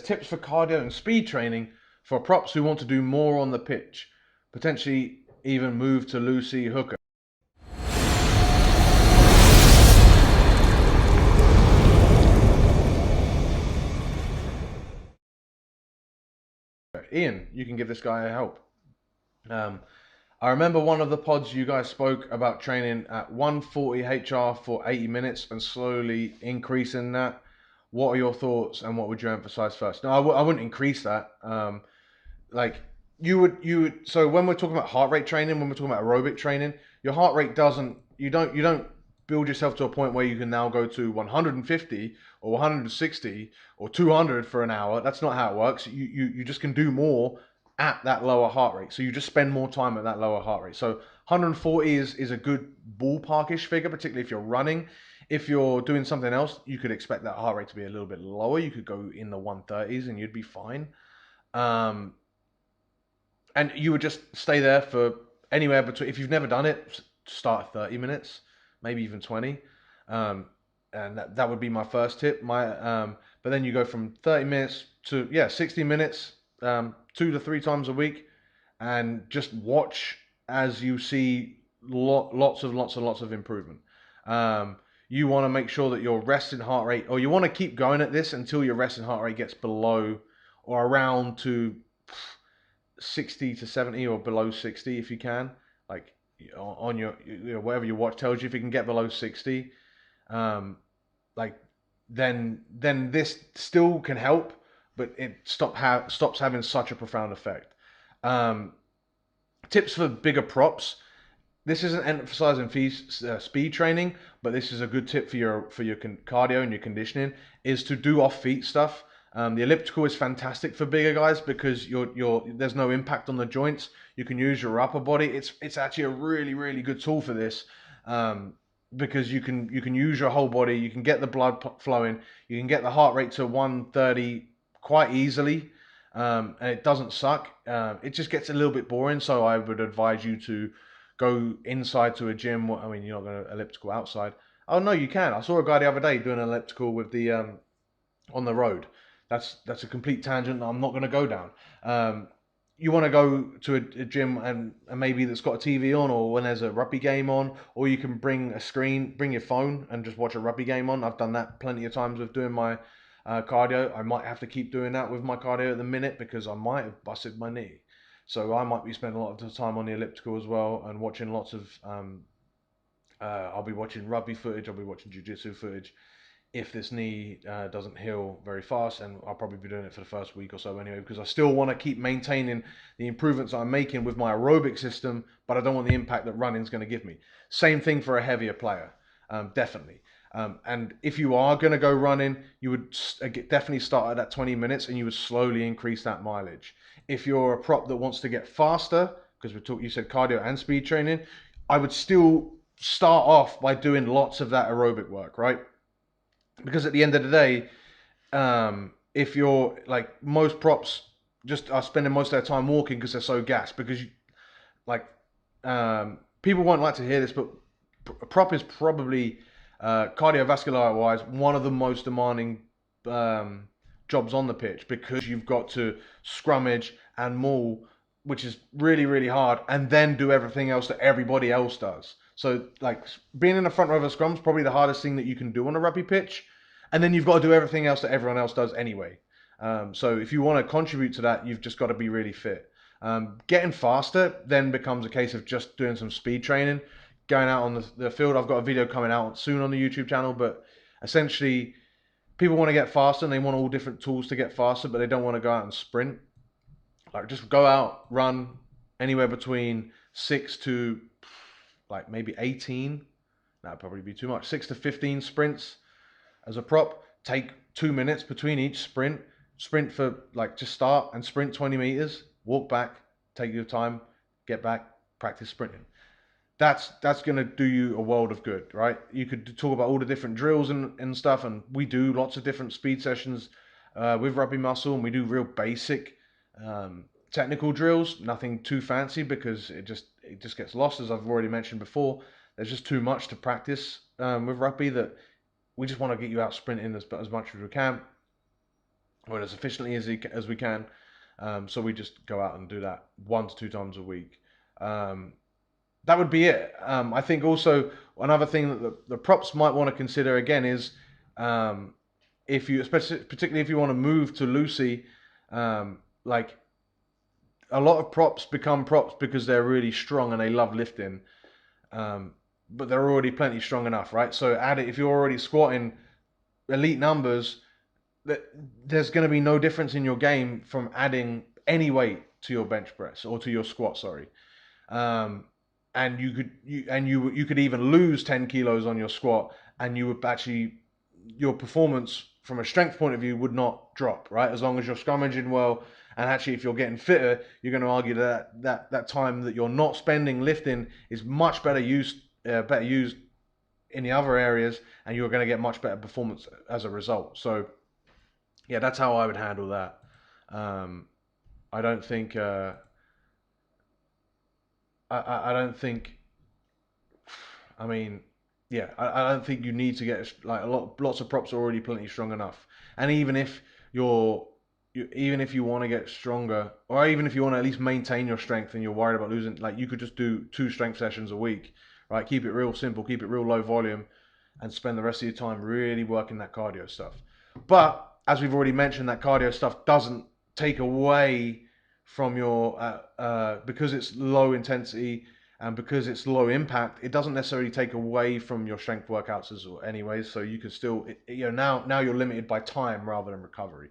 Tips for cardio and speed training for props who want to do more on the pitch, potentially even move to Lucy hooker. Ian, you can give this guy a help. I remember one of the pods you guys spoke about training at 140 HR for 80 minutes and slowly increasing that. What are your thoughts and what would you emphasize first? No, I wouldn't increase that. Like you would. So when we're talking about heart rate training, when we're talking about aerobic training, your heart rate doesn't. You don't build yourself to a point where you can now go to 150 or 160 or 200 for an hour. That's not how it works. You just can do more at that lower heart rate. So you just spend more time at that lower heart rate. So 140 is a good ballparkish figure, particularly if you're running. If you're doing something else, you could expect that heart rate to be a little bit lower. You could go in the 130s and you'd be fine. Um, and you would just stay there for anywhere between, if you've never done it, start at 30 minutes, maybe even 20. Um, and that would be my first tip. But then you go from 30 minutes to, 60 minutes, 2 to 3 times a week, and just watch as you see lots of improvement. You want to make sure that your resting heart rate, or you want to keep going at this until your resting heart rate gets below or around to 60 to 70 or below 60 if you can. Like on your, whatever your watch tells you, if you can get below 60, um, like then this still can help, but it stops having such a profound effect. Um, Tips for bigger props. This isn't emphasizing speed training, but this is a good tip for your cardio and your conditioning, is to do off feet stuff. The elliptical is fantastic for bigger guys because there's no impact on the joints. You can use your upper body. It's actually a really good tool for this, because you can use your whole body. You can get the blood flowing. You can get the heart rate to 130 quite easily, and it doesn't suck. It just gets a little bit boring, so I would advise you to go inside to a gym. I mean, you're not going to elliptical outside. Oh no, you can. I saw a guy the other day doing an elliptical with the on the road. That's a complete tangent that I'm not going to go down. You want to go to a gym and maybe that's got a TV on, or when there's a rugby game on, or you can bring a screen, bring your phone and just watch a rugby game on. I've done that plenty of times with doing my cardio. I might have to keep doing that with my cardio at the minute because I might have busted my knee. So I might be spending a lot of the time on the elliptical as well and watching lots of. I'll be watching rugby footage. I'll be watching jiu-jitsu footage. If this knee doesn't heal very fast, and I'll probably be doing it for the first week or so anyway, because I still want to keep maintaining the improvements I'm making with my aerobic system, but I don't want the impact that running's going to give me. Same thing for a heavier player, definitely. And if you are going to go running, you would definitely start at that 20 minutes and you would slowly increase that mileage. If you're a prop that wants to get faster, because you said cardio and speed training, I would still start off by doing lots of that aerobic work, right? Because at the end of the day, if you're like most props just are spending most of their time walking because they're so gassed, because like people won't like to hear this, but prop is probably cardiovascular wise one of the most demanding jobs on the pitch, because you've got to scrummage and maul, which is really hard, and then do everything else that everybody else does. So like being in the front row of a scrum is probably the hardest thing that you can do on a rugby pitch, and then you've got to do everything else that everyone else does anyway. So if you want to contribute to that, you've just got to be really fit. Getting faster then becomes a case of just doing some speed training, going out on the field. I've got a video coming out soon on the YouTube channel, but essentially people want to get faster and they want all different tools to get faster, but they don't want to go out and sprint. Like just go out, run anywhere between 6 to like maybe 18. That'd probably be too much. 6 to 15 sprints as a prop. Take 2 minutes between each sprint. Sprint for like just start and sprint 20 meters. Walk back, take your time, get back, practice sprinting. That's going to do you a world of good, right? You could talk about all the different drills and stuff, and we do lots of different speed sessions with Rugby Muscle, and we do real basic technical drills, nothing too fancy, because it just gets lost, as I've already mentioned before. There's just too much to practice with rugby that we just want to get you out sprinting as much as we can. or as efficiently as we can. So we just go out and do that 1 to 2 times a week. That would be it. I think also another thing that the props might want to consider again is, if you, especially particularly if you want to move to Lucy, like a lot of props become props because they're really strong and they love lifting, but they're already plenty strong enough, right? So add it if you're already squatting elite numbers, that there's going to be no difference in your game from adding any weight to your bench press or to your squat. Sorry, um, and you could even lose 10 kilos on your squat, and you would actually, your performance from a strength point of view would not drop, right? As long as you're scrummaging well, and actually if you're getting fitter, you're going to argue that time that you're not spending lifting is much better used in the other areas, and you're going to get much better performance as a result. So yeah, that's how I would handle that. Um, I don't think I don't think, I mean, yeah, I don't think you need to get like lots of props are already plenty strong enough. And even if you want to get stronger, or even if you want to at least maintain your strength and you're worried about losing, like you could just do 2 strength sessions a week, right? Keep it real simple, keep it real low volume, and spend the rest of your time really working that cardio stuff. But as we've already mentioned, that cardio stuff doesn't take away from your because it's low intensity and because it's low impact, it doesn't necessarily take away from your strength workouts as well anyways. So you can still, now you're limited by time rather than recovery.